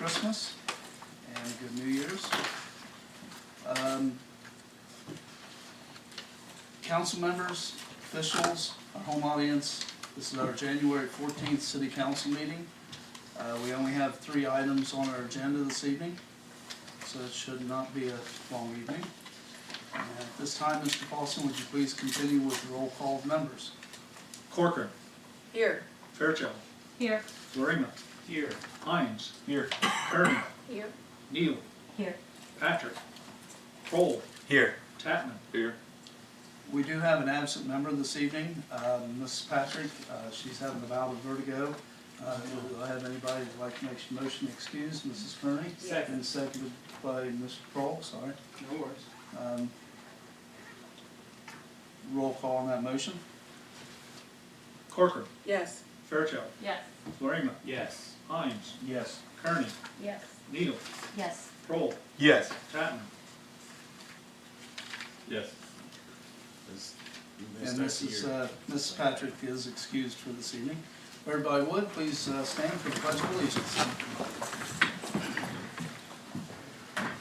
Christmas and a good New Year's. Council members, officials, our home audience, this is our January 14th City Council meeting. We only have 3 items on our agenda this evening, so it should not be a long evening. And at this time, Mr. Paulson, would you please continue with the roll call of members? Corcoran. Here. Fairchild. Here. Florima. Here. Hines. Here. Kearney. Here. Neal. Here. Patrick. Kroll. Here. Tatman. Here. We do have an absent member this evening, Mrs. Patrick. She's having a bout of vertigo. Do I have anybody who'd like to make a motion to excuse Mrs. Kearney? Second. And seconded by Mr. Kroll, sorry. No worries. Roll call on that motion. Corcoran. Yes. Fairchild. Yes. Florima. Yes. Hines. Yes. Kearney. Yes. Neal. Yes. Kroll. Yes. Tatman. Yes. And Mrs. Patrick is excused for this evening. Everybody would, please stand for the Pledge of Allegiance.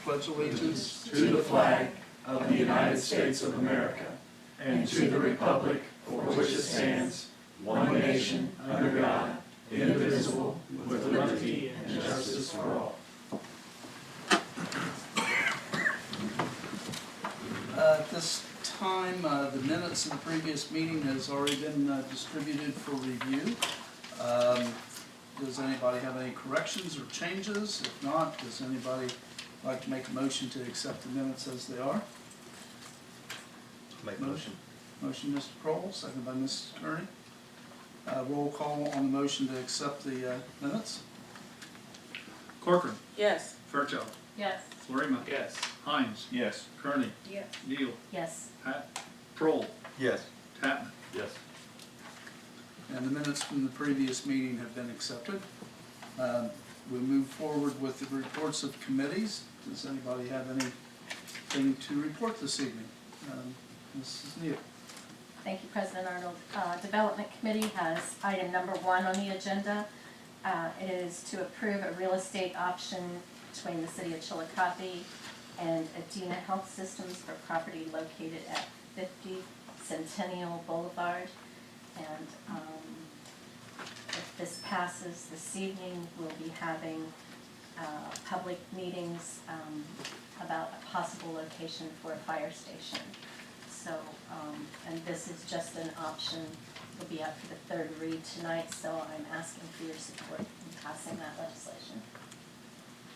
Pledge allegiance to the flag of the United States of America and to the republic for which it stands, one nation, under God, indivisible, with liberty and justice for all. At this time, the minutes of the previous meeting has already been distributed for review. Does anybody have any corrections or changes? If not, does anybody like to make a motion to accept the minutes as they are? Make Motion, Mr. Kroll, second by Mrs. Kearney. Roll call on the motion to accept the minutes. Corcoran. Yes. Fairchild. Yes. Florima. Yes. Hines. Yes. Kearney. Yes. Neal. Yes. Kroll. Yes. Tatman. Yes. And the minutes from the previous meeting have been accepted. We move forward with the reports of committees. Does anybody have anything to report this evening? Mrs. Neal. Thank you, President Arnold. Development Committee has item number 1 on the agenda. It is to approve a real estate option between the City of Chillicothe and Adena Health Systems for property located at 50 Centennial Boulevard. And if this passes this evening, we'll be having public meetings about a possible location for a fire station. So, and this is just an option. It'll be up for the 3rd read tonight, so I'm asking for your support in passing that legislation.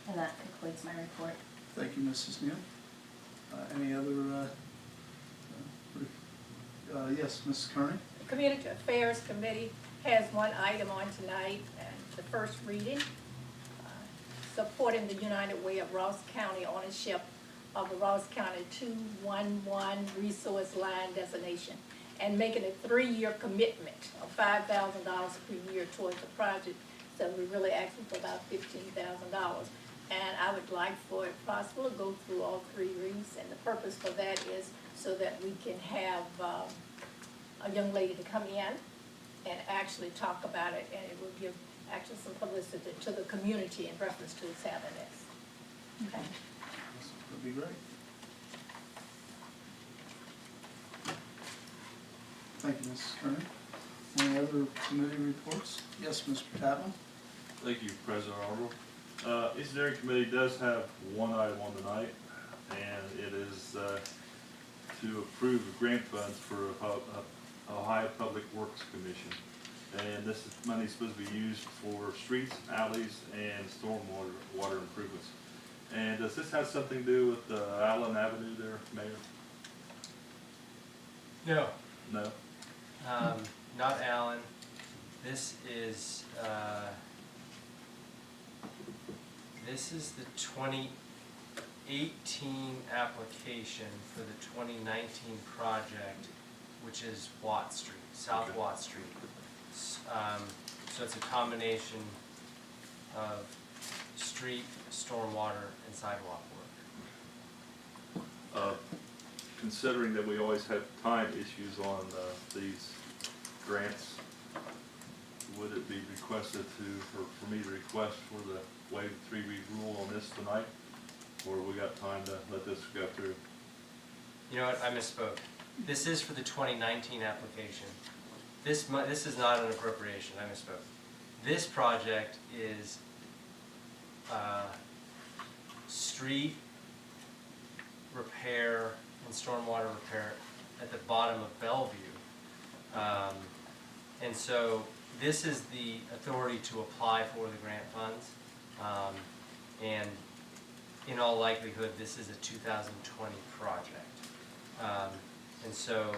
And that concludes my report. Thank you, Mrs. Neal. Any other, yes, Mrs. Kearney? The Community Affairs Committee has one item on tonight, and the first reading, supporting the United Way of Ross County ownership of the Ross County 211 resource line designation, and making a 3-year commitment of $5,000 per year towards the project. So we're really asking for about $15,000. And I would like for it possible to go through all 3 reads, and the purpose for that is so that we can have a young lady to come in and actually talk about it, and it will give actually some publicity to the community in reference to its having this. Okay. That'd be great. Thank you, Mrs. Kearney. Any other committee reports? Yes, Mr. Tatman? Thank you, President Arnold. Engineering Committee does have one item on tonight, and it is to approve the grant funds for Ohio Public Works Commission. And this money is supposed to be used for streets, alleys, and stormwater improvements. And does this have something to do with Allen Avenue there, Mayor? No, No? not Allen. This is the 2018 application for the 2019 project, which is Watt Street, South Okay. Watt Street. So it's a combination of street, stormwater, and sidewalk work. Considering that we always have time issues on these grants, would it be requested for me to request for the waive 3-read rule on this tonight? Or we got time to let this go through? You know what, I misspoke. This is for the 2019 application. This is not an appropriation, I misspoke. This project is street repair and stormwater repair at the bottom of Bellevue. And so this is the authority to apply for the grant funds. And in all likelihood, this is a 2020 project. And so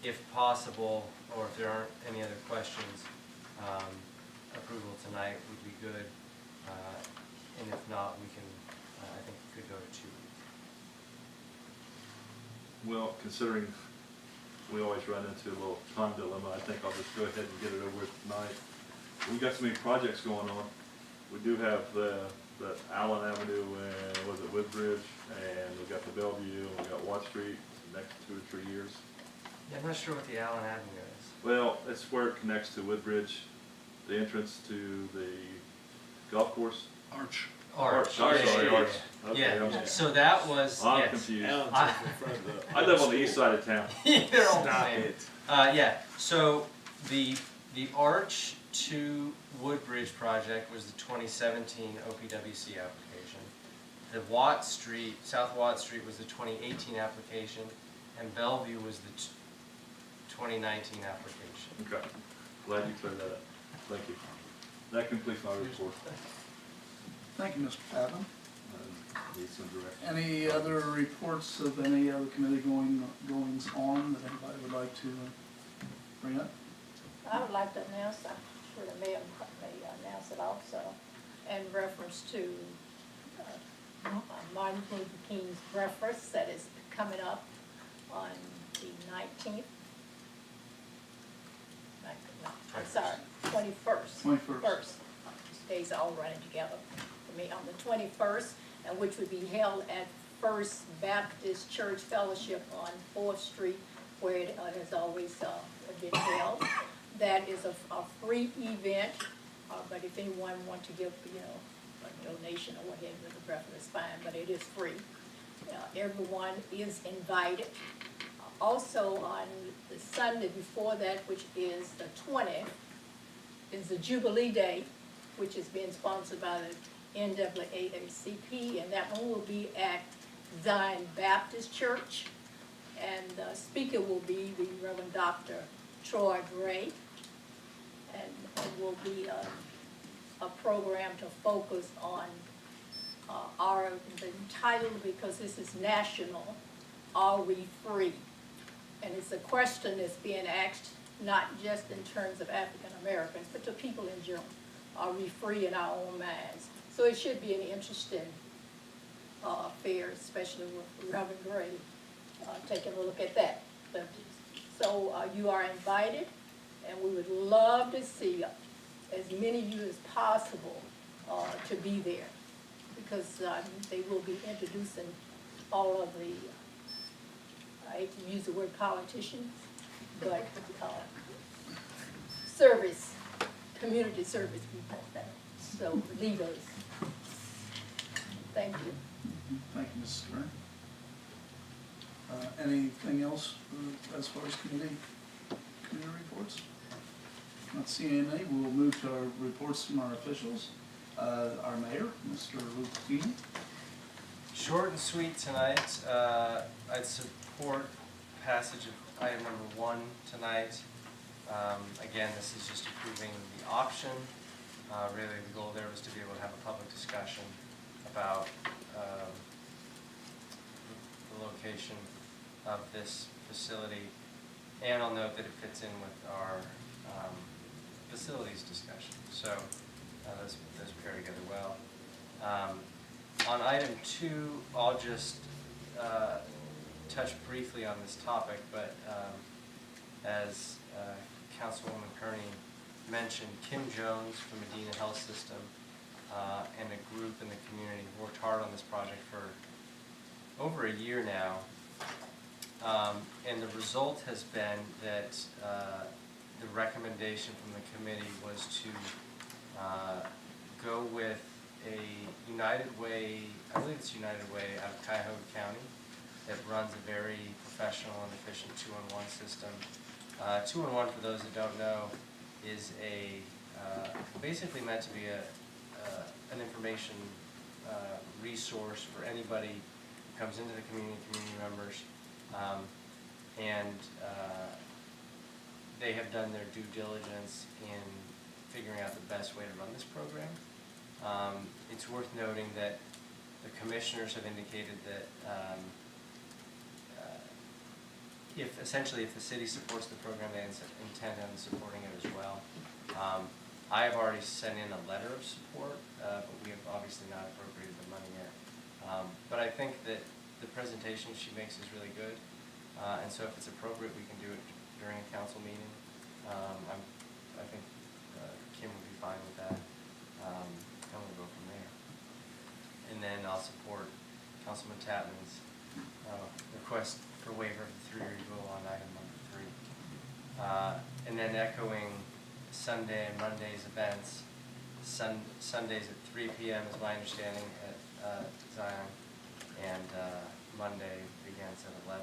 if possible, or if there aren't any other questions, approval tonight would be good. And if not, we can, I think we could go to 2 weeks. Well, considering we always run into a little time dilemma, I think I'll just go ahead and get it over with tonight. We've got so many projects going on. We do have the Allen Avenue and was it Woodbridge, and we've got the Bellevue, and we've got Watt Street the next 2 or 3 years. Yeah, I'm not sure what the Allen Avenue is. Well, it's where it connects to Woodbridge, the entrance to the golf course. Arch. Arch, Yeah, I'm yeah, sorry, yeah, Arch. yeah. Okay, Yeah, I'm so that was, I'm yes. confused. I- I live on the east side of town. They're all the same. Yeah, so the Arch to Woodbridge project was the 2017 OPWC application. The Watt Street, South Watt Street was the 2018 application, and Bellevue was the 2019 application. Okay, glad you cleared that up. Thank you. That completes my report. Thank you, Mr. Patton. Need some direction. Any other reports of any other committee goings on that anybody would like to bring up? I would like to announce, I'm sure the mayor may announce it also, in reference to Martin Luther King's breakfast that is coming up on the 19th. I'm sorry, 21st. 21st. First. These days are all running together for me. On the 21st, and which would be held at First Baptist Church Fellowship on 4th Street, where it has always been held. That is a free event, but if anyone wants to give, a donation or whatever, the breakfast is fine, but it is free. Everyone is invited. Also, on the Sunday before that, which is the 20th, is the Jubilee Day, which is being sponsored by the NAACP, and that one will be at Zion Baptist Church. And the speaker will be the Reverend Dr. Troy Gray. And it will be a program to focus on the title, because this is national, are we free? And it's a question that's being asked not just in terms of African Americans, but to people in general. Are we free in our own minds? So it should be an interesting affair, especially with Reverend Gray taking a look at that. So you are invited, and we would love to see as many of you as possible to be there, because they will be introducing all of the, I hate to use the word politicians, but service, community service people, so leaders. Thank you. Thank you, Mrs. Stern. Anything else as far as committee reports? Not seeing any, we'll move to our reports from our officials. Our mayor, Mr. Luke Keenan. Short and sweet tonight. I'd support passage of item number 1 tonight. Again, this is just approving the option. Really, the goal there was to be able to have a public discussion about the location of this facility. And I'll note that it fits in with our facilities discussion. So those pair together well. On item 2, I'll just touch briefly on this topic, but as Councilwoman Kearney mentioned, Kim Jones from Medina Health System and a group in the community worked hard on this project for over a year now. And the result has been that the recommendation from the committee was to go with a United Way, I believe it's United Way out of Cuyahoga County, that runs a very professional and efficient 2-in-1 system. 2-in-1, for those that don't know, is basically meant to be an information resource for anybody who comes into the community members, and they have done their due diligence in figuring out the best way to run this program. It's worth noting that the commissioners have indicated that if the city supports the program, they intend on supporting it as well. I have already sent in a letter of support, but we have obviously not appropriated the money yet. But I think that the presentation she makes is really good, and so if it's appropriate, we can do it during a council meeting. I think Kim would be fine with that, and we'll go from there. And then I'll support Councilman Tapman's request for waiver of the 3-year rule on item number 3. And then echoing Sunday and Monday's events, Sundays at 3 p.m. is my understanding at Zion, and Monday begins at 11.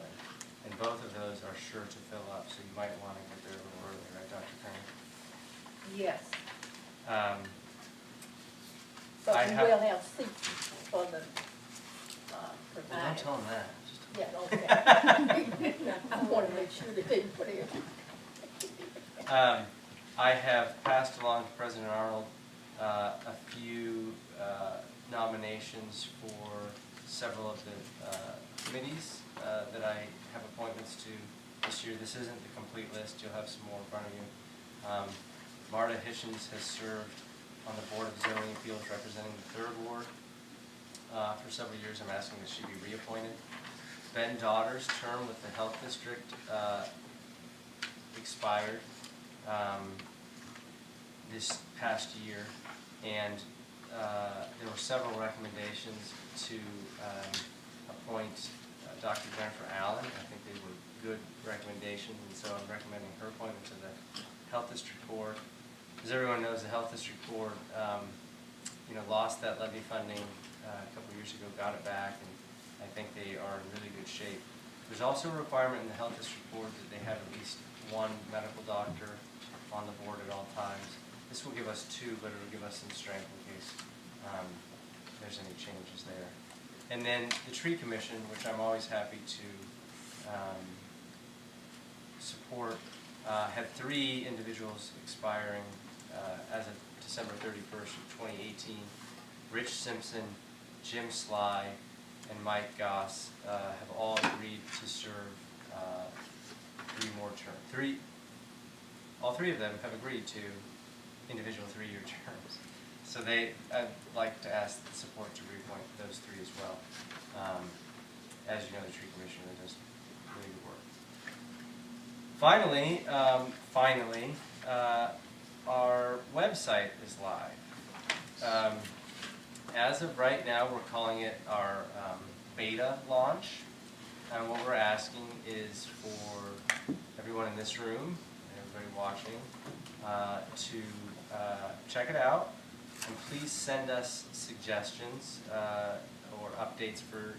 And both of those are sure to fill up, so you might want to get there a little early, right, Dr. Kearney? Yes. I But we have- will have seats for the Well, don't providers. tell them that. Just Yeah, okay. I want to make sure that they put it. I have passed along to President Arnold a few nominations for several of the committees that I have appointments to this year. This isn't the complete list. You'll have some more in front of you. Marta Hitchens has served on the Board of Zoning Appeals representing the 3rd Ward for several years. I'm asking that she be reappointed. Ben Daughter's term with the Health District expired this past year, and there were several recommendations to appoint Dr. Jennifer Allen. I think they were good recommendations, and so I'm recommending her appointment to the Health District Board. As everyone knows, the Health District Board lost that levy funding a couple years ago, got it back, and I think they are in really good shape. There's also a requirement in the Health District Board that they have at least one medical doctor on the board at all times. This will give us 2, but it'll give us some strength in case there's any changes there. And then the Tree Commission, which I'm always happy to support, had 3 individuals expiring as of December 31st of 2018. Rich Simpson, Jim Sly, and Mike Goss have all agreed to serve 3 more terms. All 3 of them have agreed to individual 3-year terms. So I'd like to ask the support to reappoint those 3 as well. As you know, the Tree Commissioner does really good work. Finally, our website is live. As of right now, we're calling it our beta launch. And what we're asking is for everyone in this room, and everybody watching, to check it out. And please send us suggestions or updates for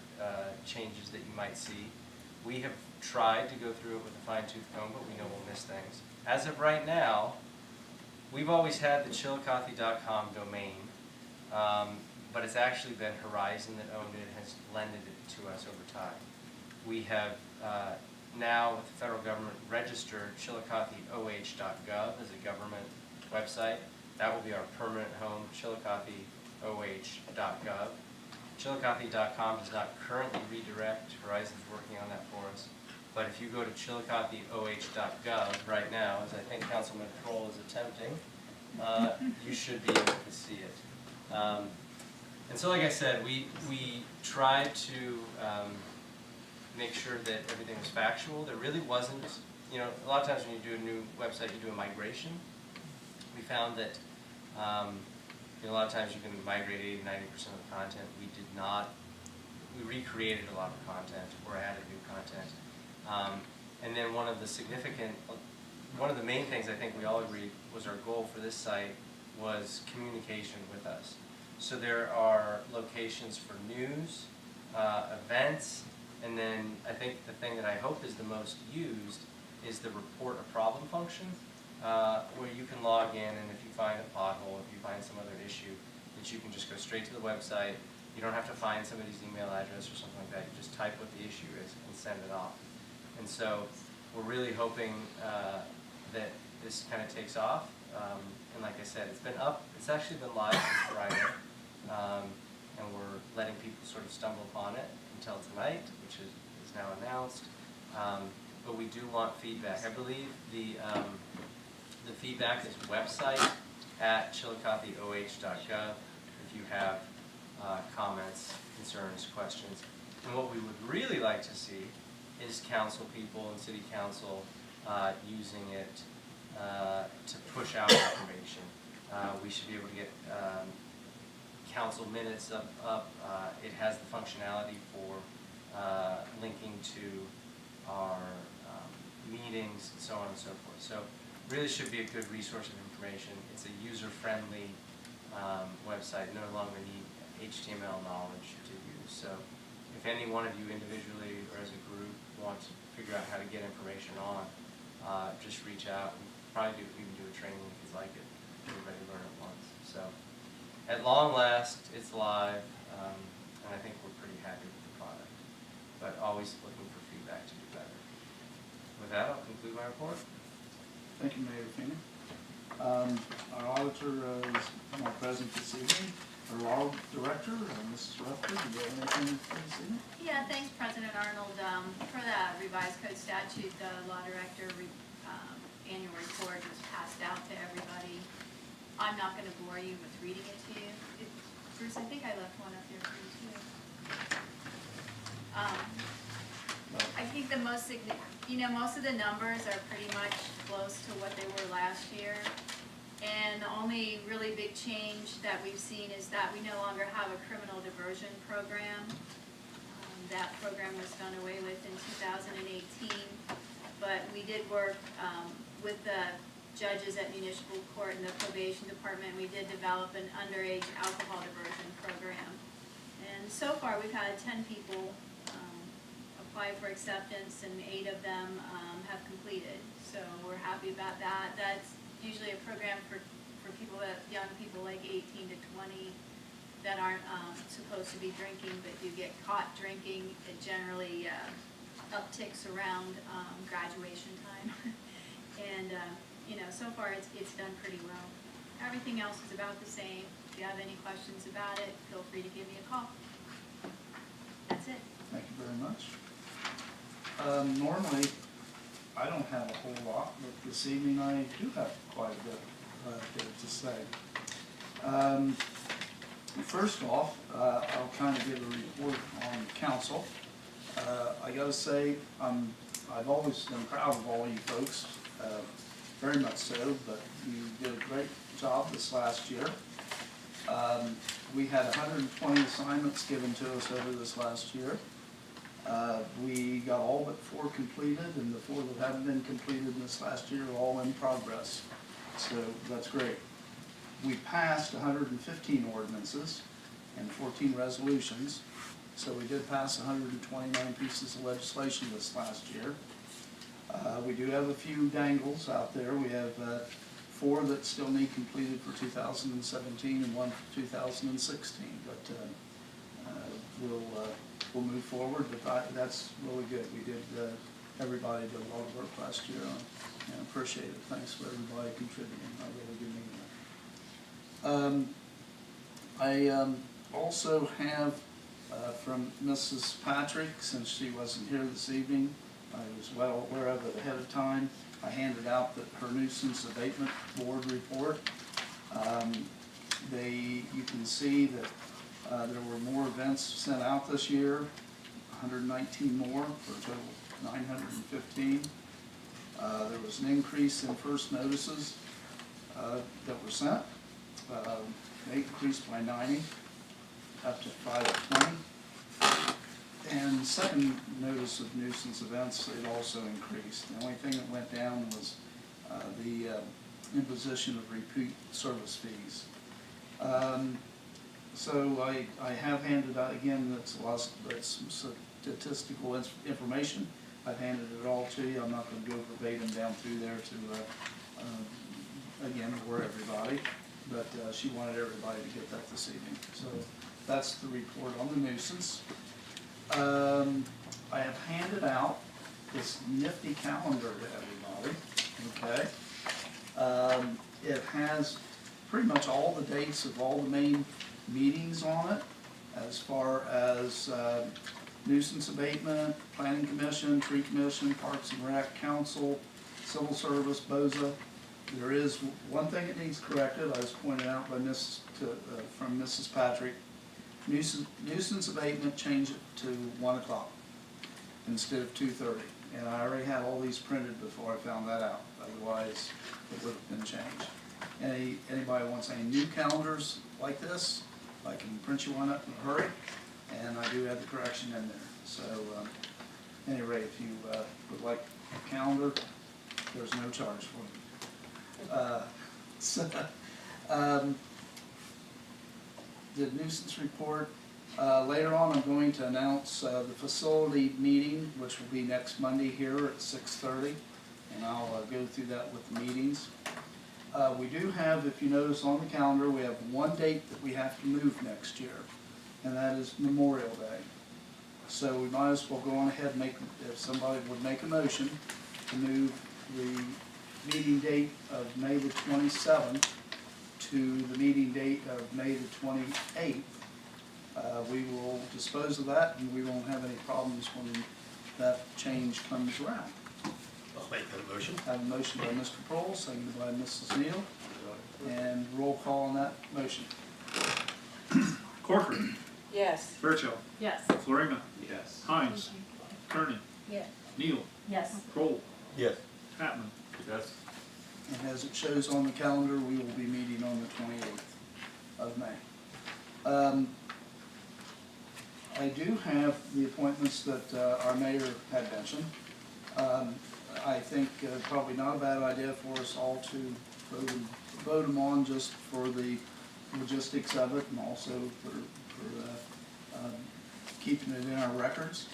changes that you might see. We have tried to go through it with a fine-tooth comb, but we know we'll miss things. As of right now, we've always had the chillicothe.com domain, but it's actually been Horizon that owned it and has lended it to us over time. We have now, with the federal government, registered chillicotheoh.gov as a government website. That will be our permanent home, chillicotheoh.gov. Chillicothe.com does not currently redirect. Horizon's working on that for us. But if you go to chillicotheoh.gov right now, as I think Councilman Kroll is attempting, you should be able to see it. And so, like I said, we tried to make sure that everything was factual. There really wasn't, a lot of times when you do a new website, you do a migration. We found that a lot of times you can migrate 80–90% of the content. We did not. We recreated a lot of content or added new content. And then one of the significant one of the main things I think we all agreed was our goal for this site was communication with us. So there are locations for news, events, and then I think the thing that I hope is the most used is the report a problem function, where you can log in, and if you find a pothole, if you find some other issue, that you can just go straight to the website. You don't have to find somebody's email address or something like that. You just type what the issue is and send it off. And so we're really hoping that this kind of takes off. And like I said, it's been up. It's actually been live since Friday, and we're letting people sort of stumble upon it until tonight, which is now announced. But we do want feedback. I believe the feedback is website at chillicotheoh.gov if you have comments, concerns, questions. And what we would really like to see is council people and city council using it to push out information. We should be able to get council minutes up. It has the functionality for linking to our meetings and so on and so forth. So really should be a good resource of information. It's a user-friendly website, no longer need HTML knowledge to use. So if any one of you individually or as a group want to figure out how to get information on, just reach out. We'll probably even do a training if you'd like it. Everybody learn at once. So at long last, it's live, and I think we're pretty happy with the product, but always looking for feedback to do better. With that, I'll conclude my report. Thank you, Mayor Feeney. Our auditor is not present this evening. Our law director, Mrs. Rutherford, do you have anything for this evening? Yeah, thanks, President Arnold. For the revised code statute, the law director annual report was passed out to everybody. I'm not going to bore you with reading it to you. Bruce, I think I left one up there for you too. I think the most most of the numbers are pretty much close to what they were last year. And the only really big change that we've seen is that we no longer have a criminal diversion program. That program was done away with in 2018, but we did work with the judges at municipal court and the probation department. We did develop an underage alcohol diversion program. And so far we've had 10 people apply for acceptance, and 8 of them have completed. So we're happy about that. That's usually a program for people young people like 18 to 20 that aren't supposed to be drinking but do get caught drinking. It generally upticks around graduation time. And so far it's done pretty well. Everything else is about the same. If you have any questions about it, feel free to give me a call. That's it. Thank you very much. Normally, I don't have a whole lot, but this evening I do have quite a bit to say. First off, I'll kind of give a report on council. I got to say, I've always been proud of all you folks, very much so, but you did a great job this last year. We had 120 assignments given to us over this last year. We got all but 4 completed, and the 4 that haven't been completed in this last year are all in progress. So that's great. We passed 115 ordinances and 14 resolutions. So we did pass 129 pieces of legislation this last year. We do have a few dangles out there. We have 4 that still need completed for 2017 and 1 for 2016. But we'll move forward. But that's really good. We did. Everybody did a lot of work last year, and appreciate it. Thanks for everybody contributing. I really do mean that. I also have from Mrs. Patrick, since she wasn't here this evening, I was well aware of it ahead of time. I handed out her nuisance abatement board report. You can see that there were more events sent out this year, 119 more for a total of 915. There was an increase in first notices that were sent. They increased by 90, up to 520. And second notice of nuisance events, it also increased. The only thing that went down was the imposition of repeat service fees. So I have handed out, again, that's some statistical information. I've handed it all to you. I'm not going to go verbatim down through there to, again, bore everybody, but she wanted everybody to get that this evening. So that's the report on the nuisance. I have handed out this nifty calendar to everybody, okay? It has pretty much all the dates of all the main meetings on it, as far as nuisance abatement, planning commission, tree commission, parks and rec, council, civil service, BOZA. There is one thing that needs corrected. I was pointed out by from Mrs. Patrick. Nuisance abatement, change it to 1 o'clock instead of 2:30. And I already had all these printed before I found that out. Otherwise, it would have been changed. Anybody wants any new calendars like this, I can print you one up in a hurry, and I do have the correction in there. So, at any rate, if you would like a calendar, there's no charge for it. The nuisance report. Later on, I'm going to announce the facility meeting, which will be next Monday here at 6:30, and I'll go through that with the meetings. We do have, if you notice on the calendar, we have one date that we have to move next year, and that is Memorial Day. So we might as well go on ahead and if somebody would make a motion to move the meeting date of May the 27th to the meeting date of May the 28th. We will dispose of that, and we won't have any problems when that change comes around. I'll make that motion. I have a motion by Mr. Prohl, seconded by Mrs. Neal, and roll call on that motion. Corcoran. Yes. Fairchild. Yes. Florina. Yes. Hines. Kearney. Yes. Neal. Yes. Kroll. Yes. Tatman. Yes. And as it shows on the calendar, we will be meeting on the 28th of May. I do have the appointments that our mayor had mentioned. I think probably not a bad idea for us all to vote them on just for the logistics of it, and also for keeping it in our records.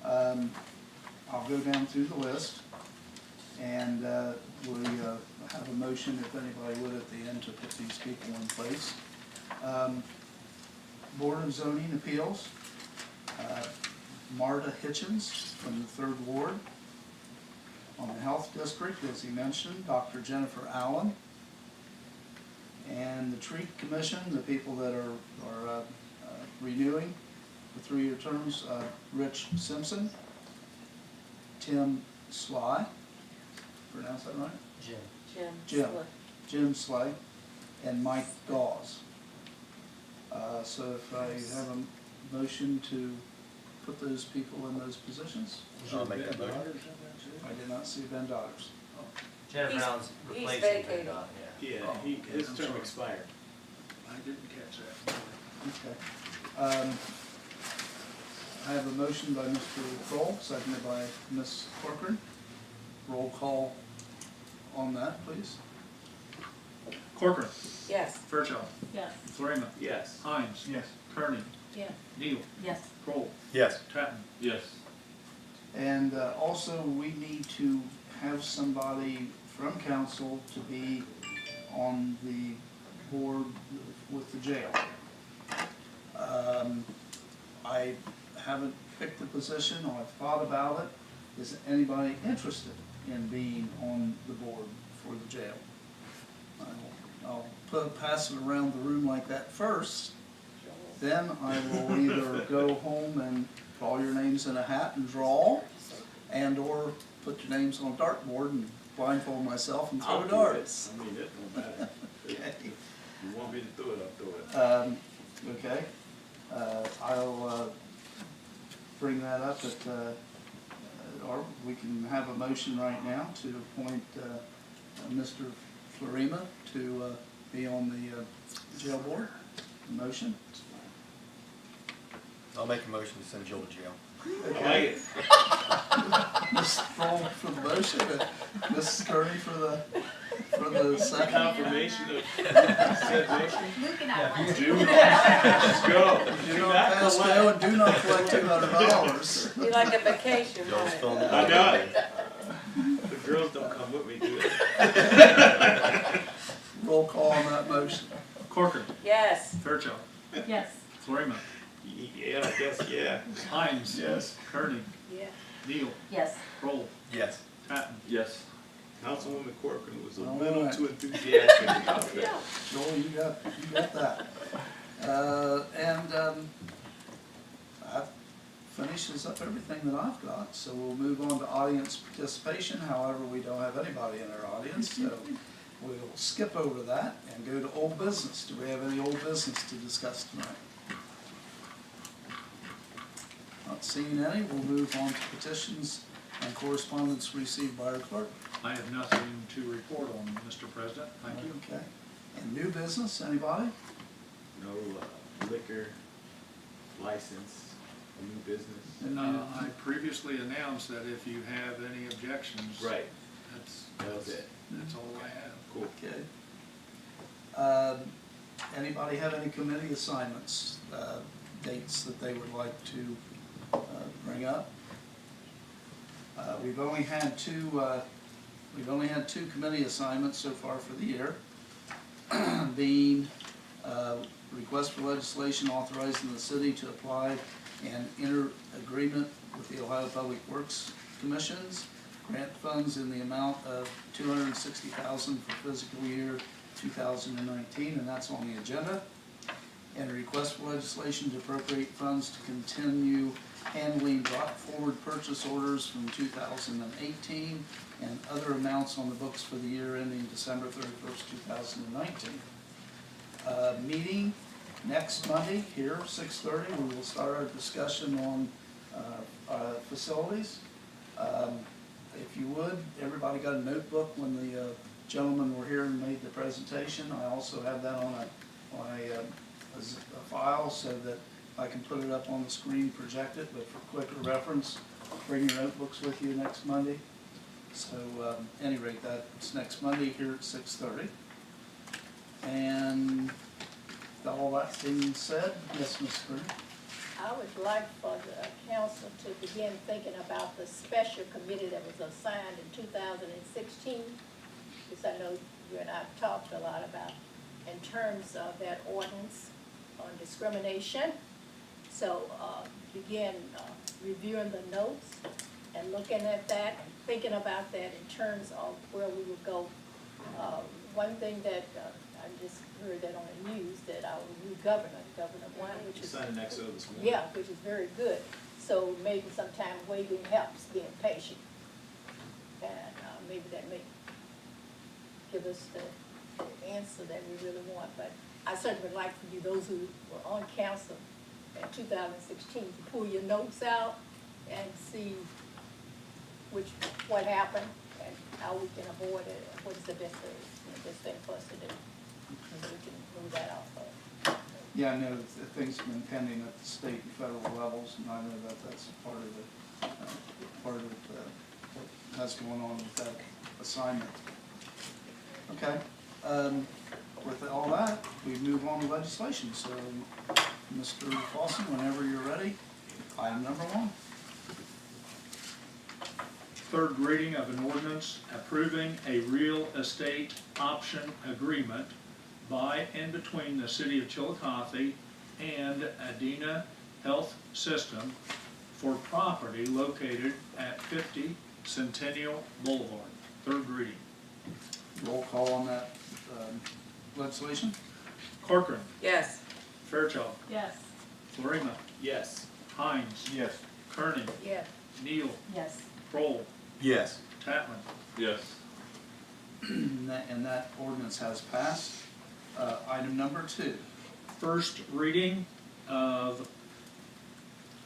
I'll go down through the list, and we have a motion, if anybody would, at the end to put these people in place. Board of Zoning Appeals, Marta Hitchens from the 3rd Ward. On the Health District, as he mentioned, Dr. Jennifer Allen. And the Tree Commission, the people that are renewing the 3-year terms, Rich Simpson, Tim Sly, pronounce that right? Jim Slay, and Mike Dawes. So if I have a motion to put those people in those positions. I'll make that motion. I did not see Ben Dodders. Jennifer He's- Brown's he's replacing vacating. Brenda, yeah. Yeah, his term expired. I didn't catch that. Okay. I have a motion by Mr. Kroll, seconded by Ms. Corcoran. Roll call on that, please. Corcoran. Yes. Fairchild. Yes. Florina. Yes. Hines. Yes. Kearney. Yes. Neal. Yes. Kroll. Yes. Tatman. Yes. And also, we need to have somebody from council to be on the board with the jail. I haven't picked the position, or I've thought about it. Is anybody interested in being on the board for the jail? I'll pass it around the room like that first. Then I will either go home and call your names in a hat and draw, and or put your names on a dartboard and blindfold myself and throw darts. I mean, it don't matter. Okay. You want me to do it, I'll do it. Okay. I'll bring that up or we can have a motion right now to appoint Mr. Florima to be on the jail board. Motion? I'll make a motion to send Joel to jail. Okay. Mr. Kroll for the motion, and Mrs. Kearney for the second. Confirmation of said motion. Luke and I want to. Do not, let's go. Do not pass go and do not collect $200. Be like a vacation, Joel's right? filming. I got it. The girls don't come with me, do they? Roll call on that motion. Corcoran. Yes. Fairchild. Yes. Florima. Yeah, I guess, yeah. Hines. Yes. Kearney. Yeah. Neal. Yes. Kroll. Yes. Tatman. Yes. Councilwoman Corcoran was a All little right. too enthusiastic about that. Yeah. Joel, you got that. That finishes up everything that I've got, so we'll move on to audience participation. However, we don't have anybody in our audience, so we'll skip over that and go to old business. Do we have any old business to discuss tonight? Not seeing any, we'll move on to petitions and correspondence received by our clerk. I have nothing to report on, Mr. President. Thank you. Okay. And new business, anybody? No liquor license, new business. And I previously announced that if you have any objections. Right, That's, that was it. that's all I have. Cool. Okay. Anybody have any committee assignments, dates that they would like to bring up? We've only had two committee assignments so far for the year. Being request for legislation authorizing the city to apply and enter agreement with the Ohio Public Works Commissions, grant funds in the amount of $260,000 for fiscal year 2019, and that's on the agenda. And a request for legislation to appropriate funds to continue handling brought forward purchase orders from 2018 and other amounts on the books for the year ending December 31st, 2019. Meeting next Monday here, 6:30. We will start our discussion on facilities. If you would, everybody got a notebook when the gentlemen were here and made the presentation. I also have that on a file so that I can put it up on the screen, project it, but for quicker reference, bring your notebooks with you next Monday. So, at any rate, that's next Monday here at 6:30. And all that being said, yes, Ms. Curry? I would like for the council to begin thinking about the special committee that was assigned in 2016, because I know you and I have talked a lot about in terms of that ordinance on discrimination. So begin reviewing the notes and looking at that and thinking about that in terms of where we would go. One thing that I just heard that on the news, that our new governor, Governor Wine, which is Signed an XO this morning. yeah, which is very good. So maybe sometime waiting helps, being patient. And maybe that may give us the answer that we really want. But I certainly would like for you, those who were on council in 2016, to pull your notes out and see what happened and how we can avoid it, and what is the best thing for us to do. So we can move that off of. Yeah, I know that things have been pending at the state and federal levels, and I know that that's part of what has going on with that assignment. Okay, with all that, we move on to legislation. So, Mr. Clausen, whenever you're ready, item number 1. Third reading of an ordinance approving a real estate option agreement by and between the City of Chillicothe and Adena Health System for property located at 50 Centennial Boulevard. Third reading. Roll call on that legislation. Corcoran. Yes. Fairchild. Yes. Florima. Yes. Hines. Yes. Kearney. Yeah. Neal. Yes. Kroll. Yes. Tatman. Yes. And that ordinance has passed. Item number 2. First reading of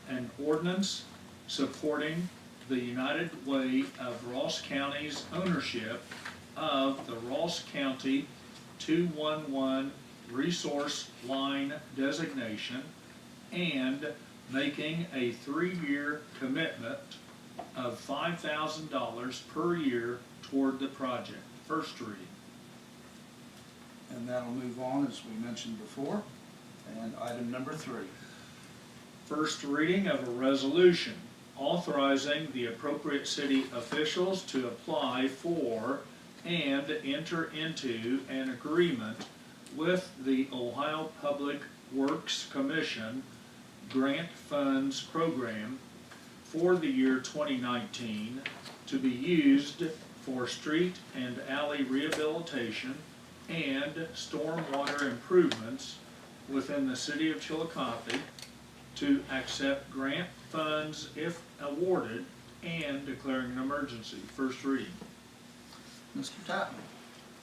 an ordinance supporting the United Way of Ross County's ownership of the Ross County 211 resource line designation and making a 3-year commitment of $5,000 per year toward the project. First reading. And that'll move on, as we mentioned before. And item number 3. First reading of a resolution authorizing the appropriate city officials to apply for and enter into an agreement with the Ohio Public Works Commission Grant Funds Program for the year 2019 to be used for street and alley rehabilitation and stormwater improvements within the city of Chillicothe, to accept grant funds if awarded, and declaring an emergency. First reading. Mr. Tatman.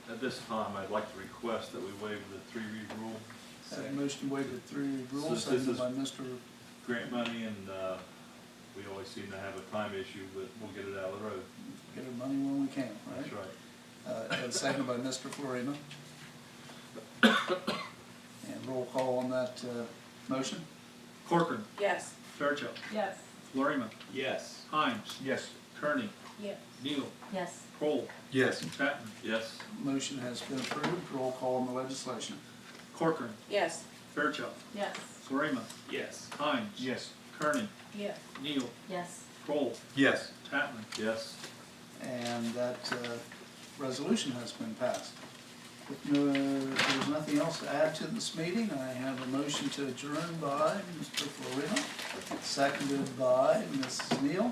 At this time, I'd like to request that we waive the 3-read rule. Have a motion to waive the 3-read rule, Since this seconded is- by Mr. Grant money, and we always seem to have a time issue, but we'll get it out of the road. Get our money when we can, right? That's right. And seconded by Mr. Florina. And roll call on that motion. Corcoran. Yes. Fairchild. Yes. Florina. Yes. Hines. Yes. Kearney. Yes. Neal. Yes. Kroll. Yes. Tatman. Yes. Motion has been approved. Roll call on the legislation. Corcoran. Yes. Fairchild. Yes. Florina. Yes. Hines. Yes. Kearney. Yes. Neal. Yes. Kroll. Yes. Tatman. Yes. And that resolution has been passed. If there's nothing else to add to this meeting, I have a motion to adjourn by Mr. Florina, seconded by Mrs. Neal.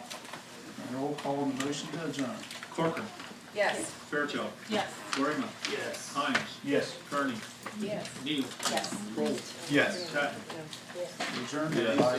And roll call on the motion to adjourn. Corcoran. Yes. Fairchild. Yes. Florina. Yes. Hines. Yes. Kearney. Yes. Neal. Yes. Kroll. Yes. Tatman. Yes. Adjourned Yes. by